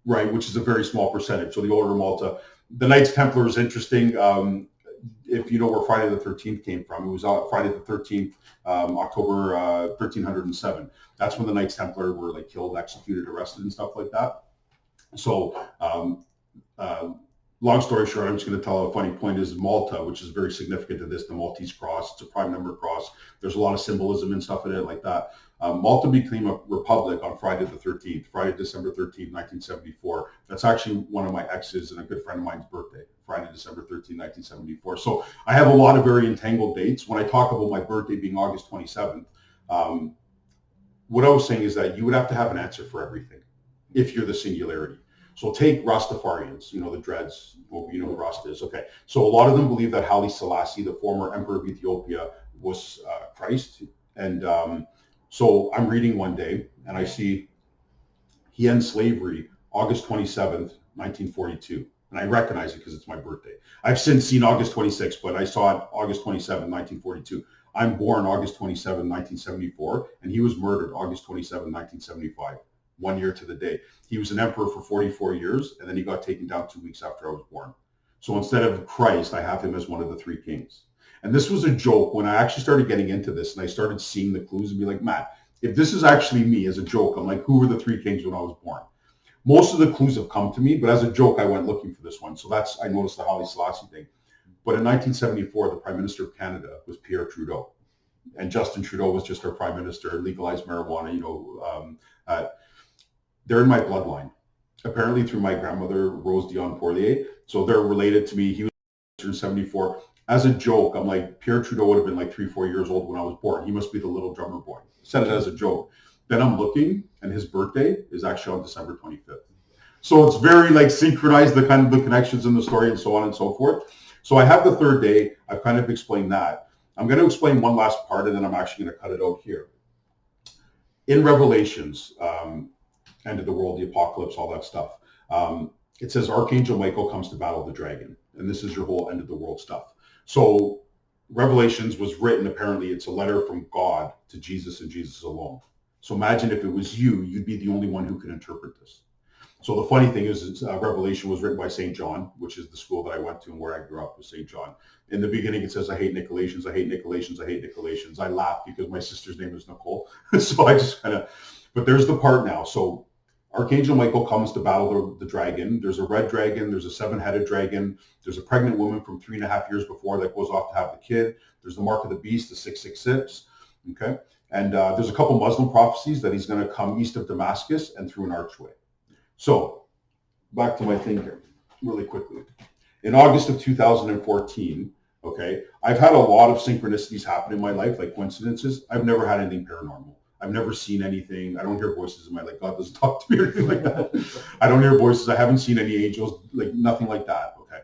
right, which is a very small percentage. So the Order of Malta. The Knights Templar is interesting. If you know where Friday the 13th came from, it was Friday the 13th, October 1307. That's when the Knights Templar were like killed, executed, arrested, and stuff like that. So, long story short, I'm just going to tell a funny point is Malta, which is very significant to this, the Maltese cross. It's a prime number cross. There's a lot of symbolism and stuff in it like that. Malta became a republic on Friday the 13th, Friday, December 13th, 1974. That's actually one of my exes and a good friend of mine's birthday, Friday, December 13th, 1974. So I have a lot of very entangled dates. When I talk about my birthday being August 27th, what I was saying is that you would have to have an answer for everything if you're the singularity. So take Rastafarians, the Dreads, you know who Rasta is. Okay, so a lot of them believe that Haile Selassie, the former emperor of Ethiopia, was Christ. And so I'm reading one day and I see he ends slavery August 27th, 1942. And I recognize it because it's my birthday. I've since seen August 26th, but I saw it August 27th, 1942. I'm born August 27, 1974, and he was murdered August 27, 1975, 1 year to the day. He was an emperor for 44 years, and then he got taken down 2 weeks after I was born. So instead of Christ, I have him as one of the 3 kings. And this was a joke when I actually started getting into this and I started seeing the clues and be like, Matt, if this is actually me as a joke, I'm like, who were the three kings when I was born? Most of the clues have come to me, but as a joke, I went looking for this one. So I noticed the Haile Selassie thing. But in 1974, the Prime Minister of Canada was Pierre Trudeau. And Justin Trudeau was just our Prime Minister, legalized marijuana, they're in my bloodline. Apparently through my grandmother, Rose Dion Poirier. So they're related to me. He was in 74. As a joke, I'm like, Pierre Trudeau would have been like 3-4 years old when I was born. He must be the little drummer boy. Said it as a joke. Then I'm looking, and his birthday is actually on December 25th. So it's very like synchronized, the kind of the connections in the story and so on and so forth. So I have the third day. I've kind of explained that. I'm going to explain one last part, and then I'm actually going to cut it out here. In Revelations, end of the world, the apocalypse, all that stuff, it says Archangel Michael comes to battle the dragon. And this is your whole end of the world stuff. So Revelations was written, apparently it's a letter from God to Jesus and Jesus alone. So imagine if it was you, you'd be the only one who could interpret this. So the funny thing is, Revelation was written by St. John, which is the school that I went to and where I grew up was St. John. In the beginning, it says, I hate Nicolaitans, I hate Nicolaitans, I hate Nicolaitans. I laugh because my sister's name is Nicole. So I just kind of, but there's the part now. So Archangel Michael comes to battle the dragon. There's a red dragon. There's a 7-headed dragon. There's a pregnant woman from 3.5 years before that goes off to have the kid. There's the mark of the beast, the 666. Okay. And there's a couple Muslim prophecies that he's going to come east of Damascus and through an archway. So back to my thing here really quickly. In August of 2014, okay, I've had a lot of synchronicities happen in my life, like coincidences. I've never had anything paranormal. I've never seen anything. I don't hear voices in my life. God doesn't talk to me or anything like that. I don't hear voices. I haven't seen any angels, like nothing like that. Okay.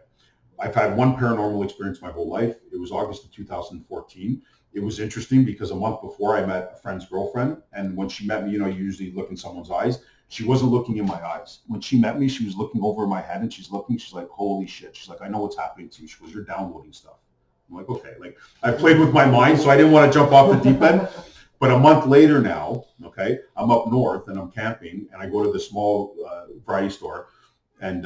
I've had one paranormal experience my whole life. It was August of 2014. It was interesting because a month before I met a friend's girlfriend. And when she met me, you usually look in someone's eyes. She wasn't looking in my eyes. When she met me, she was looking over my head and she's like, holy shit. She's like, I know what's happening to you. She goes, you're downloading stuff. I'm like, okay. Like I played with my mind, so I didn't want to jump off the deep end. But a month later now, okay, I'm up north and I'm camping and I go to the small variety store. And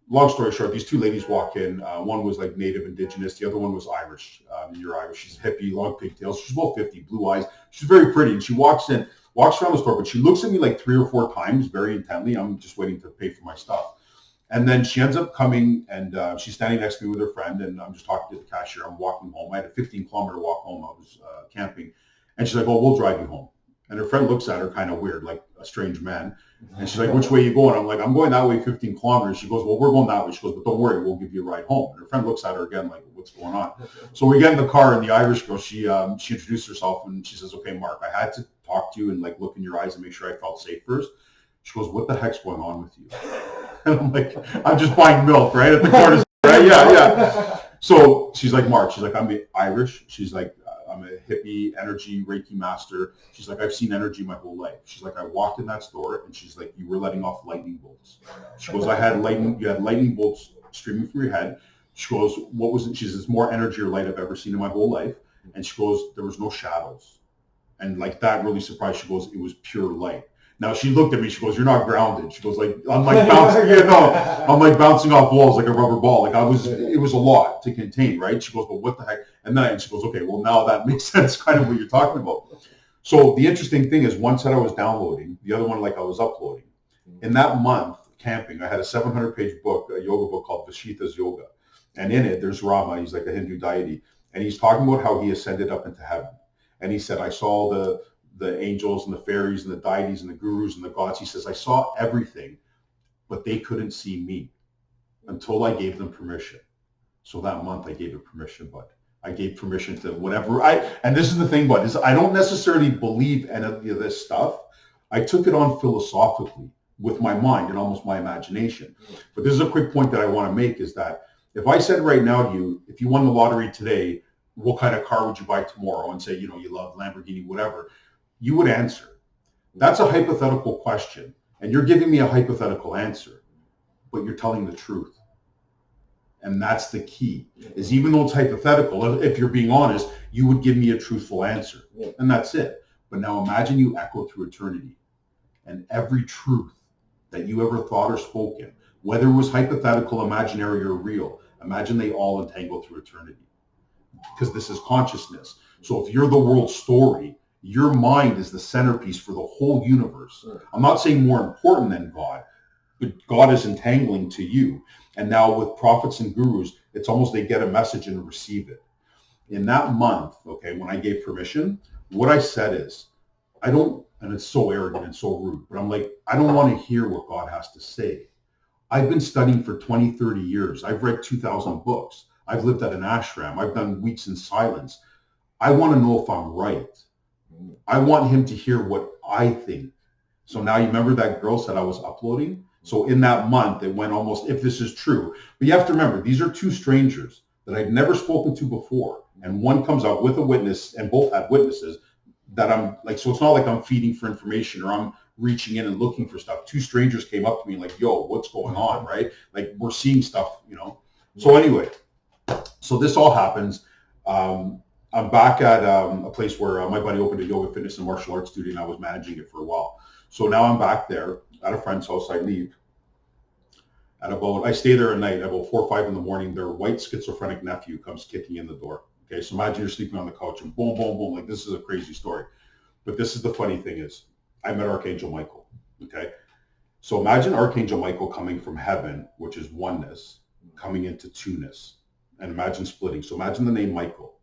long story short, these two ladies walk in. One was like native indigenous. The other one was Irish. You're Irish. She's hippie, long pigtails. She's about 50, blue eyes. She's very pretty. And she walks around the store, but she looks at me like 3 or 4 times very intently. I'm just waiting to pay for my stuff. And then she ends up coming and she's standing next to me with her friend. And I'm just talking to the cashier. I'm walking home. I had a 15-kilometer walk home. I was camping. And she's like, oh, we'll drive you home. And her friend looks at her kind of weird, like a strange man. And she's like, which way are you going? I'm like, I'm going that way 15 kilometers. She goes, well, we're going that way. She goes, but don't worry, we'll give you a ride home. And her friend looks at her again, like, what's going on? So we get in the car and the Irish girl, she introduced herself and she says, okay, Mark, I had to talk to you and like look in your eyes and make sure I felt safe first. She goes, what the heck's going on with you? And I'm like, I'm just buying milk, right? At the corner, right? Yeah. So she's like, Mark, she's like, I'm Irish. She's like, I'm a hippie energy Reiki master. She's like, I've seen energy my whole life. She's like, I walked in that store and she's like, you were letting off lightning bolts. She goes, you had lightning bolts streaming from your head. She goes, what was it? She says, it's more energy or light I've ever seen in my whole life. And she goes, there was no shadows. And like that really surprised. She goes, it was pure light. Now she looked at me, she goes, you're not grounded. She goes, like, I'm like bouncing, I'm like bouncing off walls like a rubber ball. Like it was a lot to contain, right? She goes, but what the heck? And then she goes, okay, well now that makes sense, kind of what you're talking about. So the interesting thing is one set I was downloading, the other one like I was uploading. In that month camping, I had a 700-page book, a yoga book called Vashita's Yoga. And in it, there's Rama, he's like a Hindu deity. And he's talking about how he ascended up into heaven. And he said, I saw the angels and the fairies and the deities and the gurus and the gods. He says, I saw everything, but they couldn't see me until I gave them permission. So that month I gave it permission, but I gave permission to whatever and this is the thing, bud, is I don't necessarily believe any of this stuff. I took it on philosophically with my mind and almost my imagination. But this is a quick point that I want to make is that if I said right now to you, if you won the lottery today, what kind of car would you buy tomorrow? And say, you love Lamborghini, whatever. You would answer. That's a hypothetical question. And you're giving me a hypothetical answer, but you're telling the truth. And that's the key, is even though it's hypothetical, if you're being honest, you would give me a truthful answer. And that's it. But now imagine you echo through eternity. And every truth that you ever thought or spoken, whether it was hypothetical, imaginary, or real, imagine they all entangle through eternity. because this is consciousness. So if you're the world story, your mind is the centerpiece for the whole universe. I'm not saying more important than God, but God is entangling to you. And now with prophets and gurus, it's almost they get a message and receive it. In that month, okay, when I gave permission, what I said is, I don't, and it's so arrogant and so rude, but I'm like, I don't want to hear what God has to say. I've been studying for 20, 30 years. I've read 2,000 books. I've lived at an ashram. I've done weeks in silence. I want to know if I'm right. I want him to hear what I think. So now you remember that girl said I was uploading? So in that month, it went almost, if this is true. But you have to remember, these are two strangers that I'd never spoken to before. And one comes out with a witness, and both had witnesses that I'm like, so it's not like I'm feeding for information or I'm reaching in and looking for stuff. Two strangers came up to me like, yo, what's going on, right? Like we're seeing stuff, you know? So anyway, so this all happens. I'm back at a place where my buddy opened a yoga, fitness, and martial arts studio, and I was managing it for a while. So now I'm back there at a friend's house. I leave. I stay there at night. At about 4 or 5 in the morning, their white schizophrenic nephew comes kicking in the door. Okay, so imagine you're sleeping on the couch and boom, boom, boom. Like this is a crazy story. But this is the funny thing is, I met Archangel Michael. Okay, so imagine Archangel Michael coming from heaven, which is oneness, coming into two-ness, and imagine splitting. So imagine the name Michael.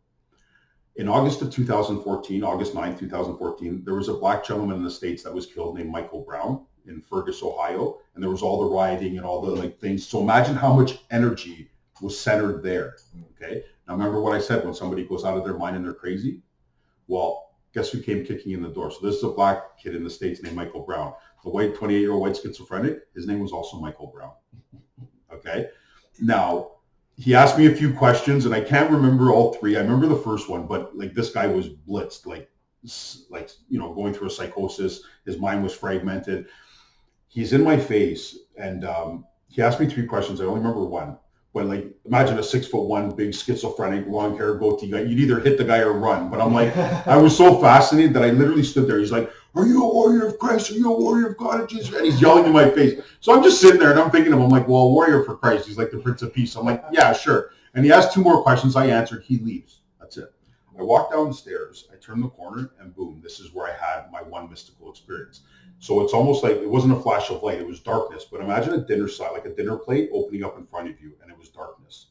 In August of 2014, August 9th, 2014, there was a black gentleman in the States that was killed named Michael Brown in Fergus, Ohio. And there was all the rioting and all the like things. So imagine how much energy was centered there. Okay. Now remember what I said, when somebody goes out of their mind and they're crazy? Well, guess who came kicking in the door? So this is a black kid in the States named Michael Brown. The white 28-year-old white schizophrenic, his name was also Michael Brown. Okay. Now, he asked me a few questions and I can't remember all three. I remember the first one, but like this guy was blitzed, like, you know, going through a psychosis. His mind was fragmented. He's in my face and he asked me 3 questions. I only remember one, but like, imagine a 6'1", big schizophrenic, long hair, goatee guy. You'd either hit the guy or run. But I'm like, I was so fascinated that I literally stood there. He's like, are you a warrior of Christ? Are you a warrior of God? Jesus? And he's yelling in my face. So I'm just sitting there and I'm thinking of him, I'm like, well, a warrior for Christ. He's like the Prince of Peace. I'm like, yeah, sure. And he asked 2 more questions. I answered. He leaves. That's it. I walk down the stairs. I turn the corner and boom, this is where I had my one mystical experience. So it's almost like it wasn't a flash of light. It was darkness. But imagine a dinner side, like a dinner plate opening up in front of you, and it was darkness.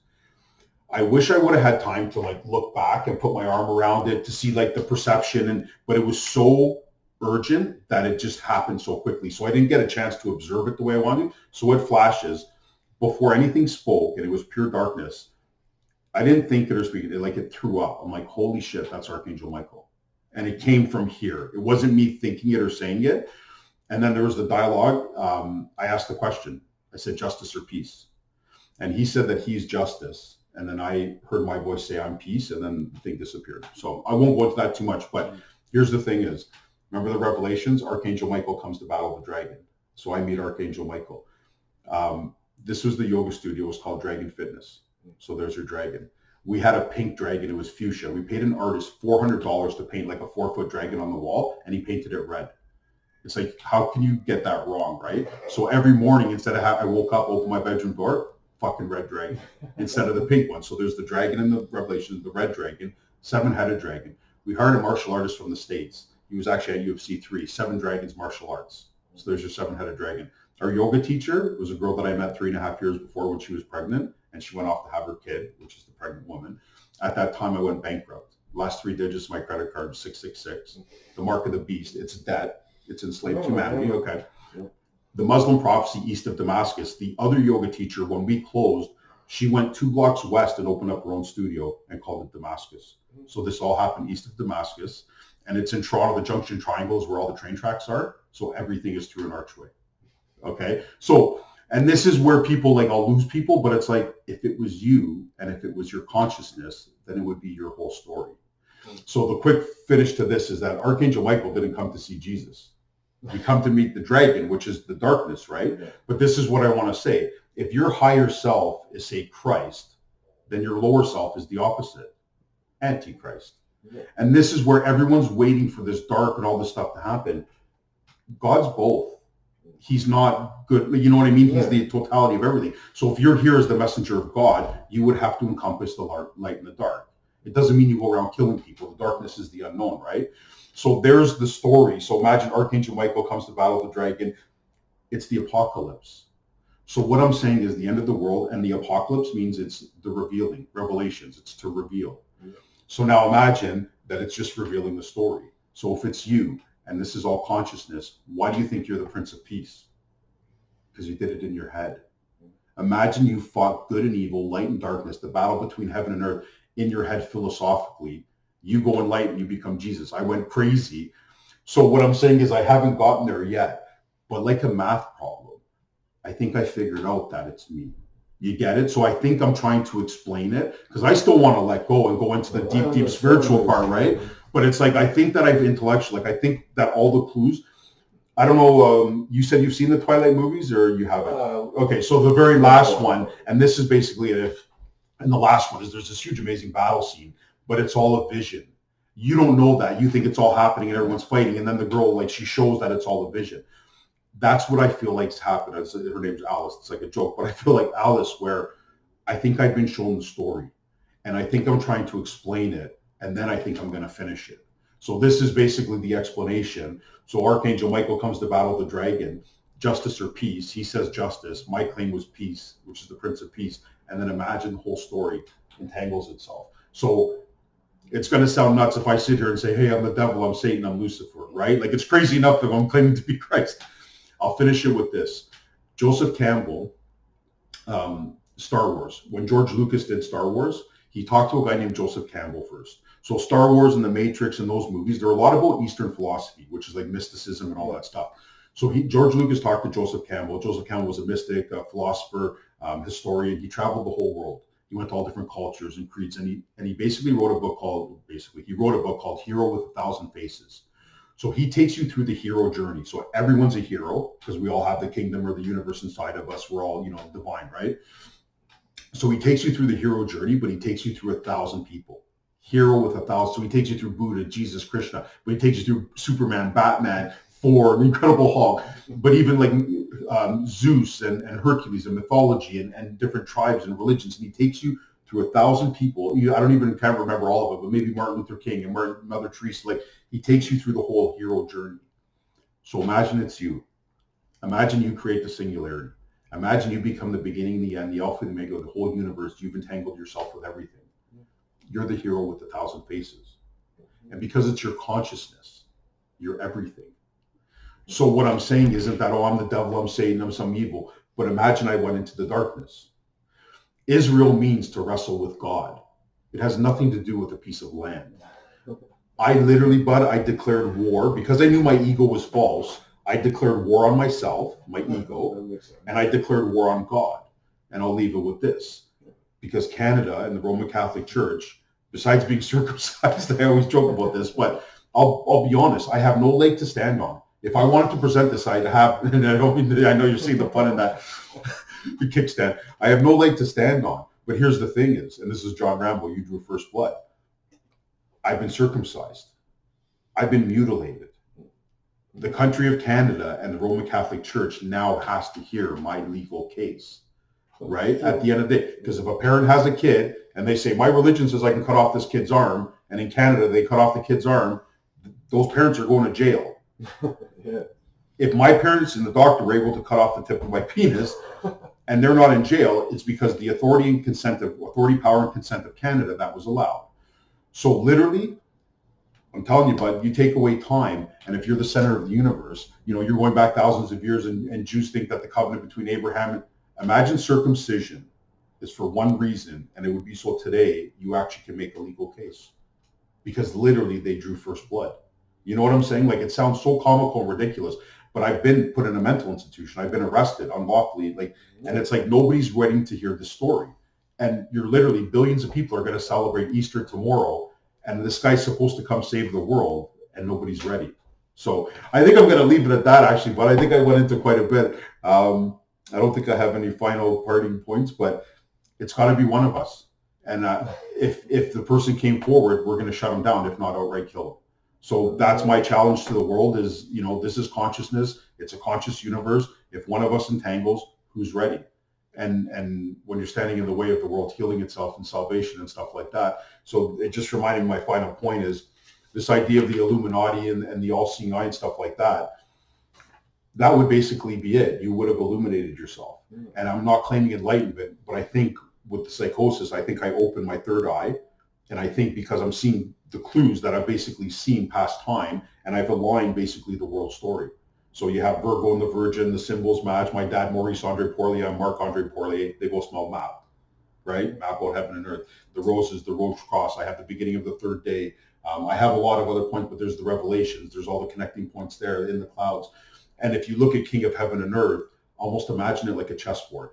I wish I would have had time to like look back and put my arm around it to see like the perception, but it was so urgent that it just happened so quickly. So I didn't get a chance to observe it the way I wanted. So it flashes before anything spoke, and it was pure darkness. I didn't think it or speak it, like it threw up. I'm like, holy shit, that's Archangel Michael. And it came from here. It wasn't me thinking it or saying it. And then there was the dialogue. I asked the question. I said, justice or peace? And he said that he's justice. And then I heard my voice say, I'm peace. And then the thing disappeared. So I won't go into that too much. But here's the thing is, remember the Revelations? Archangel Michael comes to battle the dragon. So I meet Archangel Michael. This was the yoga studio. It was called Dragon Fitness. So there's your dragon. We had a pink dragon. It was fuchsia. We paid an artist $400 to paint like a 4-foot dragon on the wall, and he painted it red. It's like, how can you get that wrong, right? So every morning, instead of I woke up, opened my bedroom door, fucking red dragon, instead of the pink one. So there's the dragon in the Revelation, the red dragon, 7-headed dragon. We hired a martial artist from the States. He was actually at UFC 3, 7 Dragons Martial Arts. So there's your 7-headed dragon. Our yoga teacher was a girl that I met 3.5 years before when she was pregnant, and she went off to have her kid, which is the pregnant woman. At that time, I went bankrupt. Last 3 digits of my credit card, 666. The mark of the beast. It's debt. It's enslaved humanity. Okay. The Muslim prophecy east of Damascus. The other yoga teacher, when we closed, she went 2 blocks west and opened up her own studio and called it Damascus. So this all happened east of Damascus. And it's in Toronto, the Junction Triangles where all the train tracks are. So everything is through an archway. Okay. So, and this is where people like, I'll lose people, but it's like, if it was you and if it was your consciousness, then it would be your whole story. So the quick finish to this is that Archangel Michael didn't come to see Jesus. He come to meet the dragon, which is the darkness, right? Yeah. But this is what I want to say. If your higher self is, say, Christ, then your lower self is the opposite, Antichrist. Yeah. And this is where everyone's waiting for this dark and all this stuff to happen. God's both. He's not good. You know what I mean? He's the totality of everything. So if you're here as the messenger of God, you would have to encompass the light and the dark. It doesn't mean you go around killing people. The darkness is the unknown, right? So there's the story. So imagine Archangel Michael comes to battle the dragon. It's the apocalypse. So what I'm saying is the end of the world, and the apocalypse means it's the revealing, revelations. It's to reveal. So now imagine that it's just revealing the story. So if it's you, and this is all consciousness, why do you think you're the Prince of Peace? Because you did it in your head. Imagine you fought good and evil, light and darkness, the battle between heaven and earth in your head philosophically. You go in light and you become Jesus. I went crazy. So what I'm saying is I haven't gotten there yet, but like a math problem, I think I figured out that it's me. You get it? So I think I'm trying to explain it because I still want to let go and go into the deep spiritual part, right? But it's like, I think that I've intellectual, like I think that all the clues, I don't know, you said you've seen the Twilight movies or you haven't? Okay, so the very last one, and this is basically it, and the last one is there's this huge amazing battle scene, but it's all a vision. You don't know that. You think it's all happening and everyone's fighting, and then the girl, like, she shows that it's all a vision. That's what I feel like's happened. Her name's Alice. It's like a joke, but I feel like Alice, where I think I've been shown the story, and I think I'm trying to explain it, and then I think I'm going to finish it. So this is basically the explanation. So Archangel Michael comes to battle the dragon, justice or peace. He says justice. My claim was peace, which is the Prince of Peace. And then imagine the whole story entangles itself. So it's going to sound nuts if I sit here and say, hey, I'm the devil, I'm Satan, I'm Lucifer, right? Like, it's crazy enough that I'm claiming to be Christ. I'll finish it with this. Joseph Campbell, Star Wars. When George Lucas did Star Wars, he talked to a guy named Joseph Campbell first. So Star Wars and The Matrix and those movies, they're a lot about Eastern philosophy, which is like mysticism and all that stuff. So George Lucas talked to Joseph Campbell. Joseph Campbell was a mystic, a philosopher, historian. He traveled the whole world. He went to all different cultures and creeds, and he basically wrote a book called Hero with a Thousand Faces. So he takes you through the hero journey. So everyone's a hero because we all have the kingdom or the universe inside of us. We're all, divine, right? So he takes you through the hero journey, but he takes you through 1,000 people. Hero with 1,000. So he takes you through Buddha, Jesus, Krishna, but he takes you through Superman, Batman, Thor, the Incredible Hulk, but even like Zeus and Hercules and mythology and different tribes and religions. And he takes you through 1,000 people. I don't even can't remember all of it, but maybe Martin Luther King and Mother Teresa. Like, he takes you through the whole hero journey. So imagine it's you. Imagine you create the singularity. Imagine you become the beginning, the end, the alpha, the omega of the whole universe. You've entangled yourself with everything. You're the hero with 1,000 faces. And because it's your consciousness, you're everything. So what I'm saying isn't that, oh, I'm the devil, I'm Satan, I'm some evil. But imagine I went into the darkness. Israel means to wrestle with God. It has nothing to do with a piece of land. I literally, I declared war because I knew my ego was false. I declared war on myself, my ego, and I declared war on God. And I'll leave it with this. Because Canada and the Roman Catholic Church, besides being circumcised, I always joke about this, but I'll be honest, I have no leg to stand on. If I wanted to present this, I'd have, and I know you're seeing the fun in that, the kickstand. I have no leg to stand on. But here's the thing is, and this is John Rambo, you drew first blood. I've been circumcised. I've been mutilated. The country of Canada and the Roman Catholic Church now has to hear my legal case, right? At the end of the day, because if a parent has a kid and they say, my religion says I can cut off this kid's arm, and in Canada they cut off the kid's arm, those parents are going to jail. Yeah. If my parents and the doctor were able to cut off the tip of my penis and they're not in jail, it's because the authority, power, and consent of Canada that was allowed. So literally, I'm telling you, bud, you take away time, and if you're the center of the universe, you're going back thousands of years, and Jews think that the covenant between Abraham and imagine circumcision is for one reason, and it would be so today, you actually can make a legal case because literally they drew first blood. You know what I'm saying? Like, it sounds so comical and ridiculous, but I've been put in a mental institution. I've been arrested unlawfully, and it's like nobody's waiting to hear this story. And you're literally, billions of people are going to celebrate Easter tomorrow, and this guy's supposed to come save the world, and nobody's ready. So I think I'm going to leave it at that, actually, but I think I went into quite a bit. I don't think I have any final parting points, but it's got to be one of us. And if the person came forward, we're going to shut them down, if not outright kill them. So that's my challenge to the world is, this is consciousness. It's a conscious universe. If one of us entangles, who's ready? and when you're standing in the way of the world healing itself and salvation and stuff like that. So it just reminded me, my final point is this idea of the Illuminati and the all-seeing eye and stuff like that. That would basically be it. You would have illuminated yourself. And I'm not claiming enlightenment, but I think with the psychosis, I think I opened my third eye. And I think because I'm seeing the clues that I've basically seen past time, and I've aligned basically the world story. So you have Virgo and the Virgin, the symbols match. My dad, Maurice Andre Poirier, I'm Marc-Andre Poirier. They both smell map, right? Map out heaven and earth. The roses, the Rose Cross. I have the beginning of the third day. I have a lot of other points, but there's the revelations. There's all the connecting points there in the clouds. And if you look at King of Heaven and Earth, almost imagine it like a chessboard.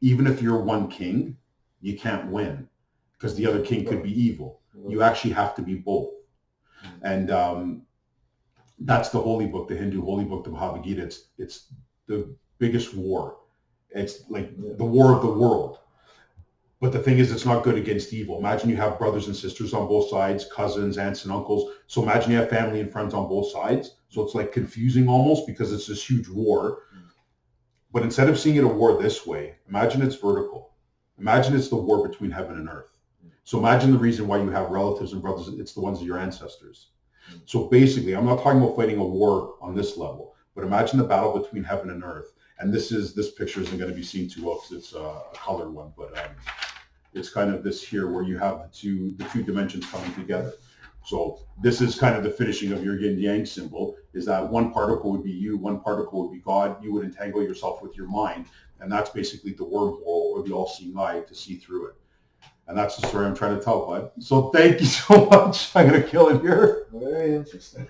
Even if you're one king, you can't win because the other king could be evil. You actually have to be both. And that's the holy book, the Hindu holy book, the Bhagavad Gita. It's the biggest war. It's like the war of the world. But the thing is, it's not good against evil. Imagine you have brothers and sisters on both sides, cousins, aunts and uncles. So imagine you have family and friends on both sides. So it's like confusing almost because it's this huge war. But instead of seeing it a war this way, imagine it's vertical. Imagine it's the war between heaven and earth. So imagine the reason why you have relatives and brothers, it's the ones of your ancestors. So basically, I'm not talking about fighting a war on this level, but imagine the battle between heaven and earth. And this picture isn't going to be seen too well because it's a color one, but it's kind of this here where you have the two dimensions coming together. So this is kind of the finishing of your yin yang symbol, is that one particle would be you, one particle would be God. You would entangle yourself with your mind. And that's basically the wormhole or the all-seeing eye to see through it. And that's the story I'm trying to tell, bud. So thank you so much. I'm going to kill it here. Very interesting.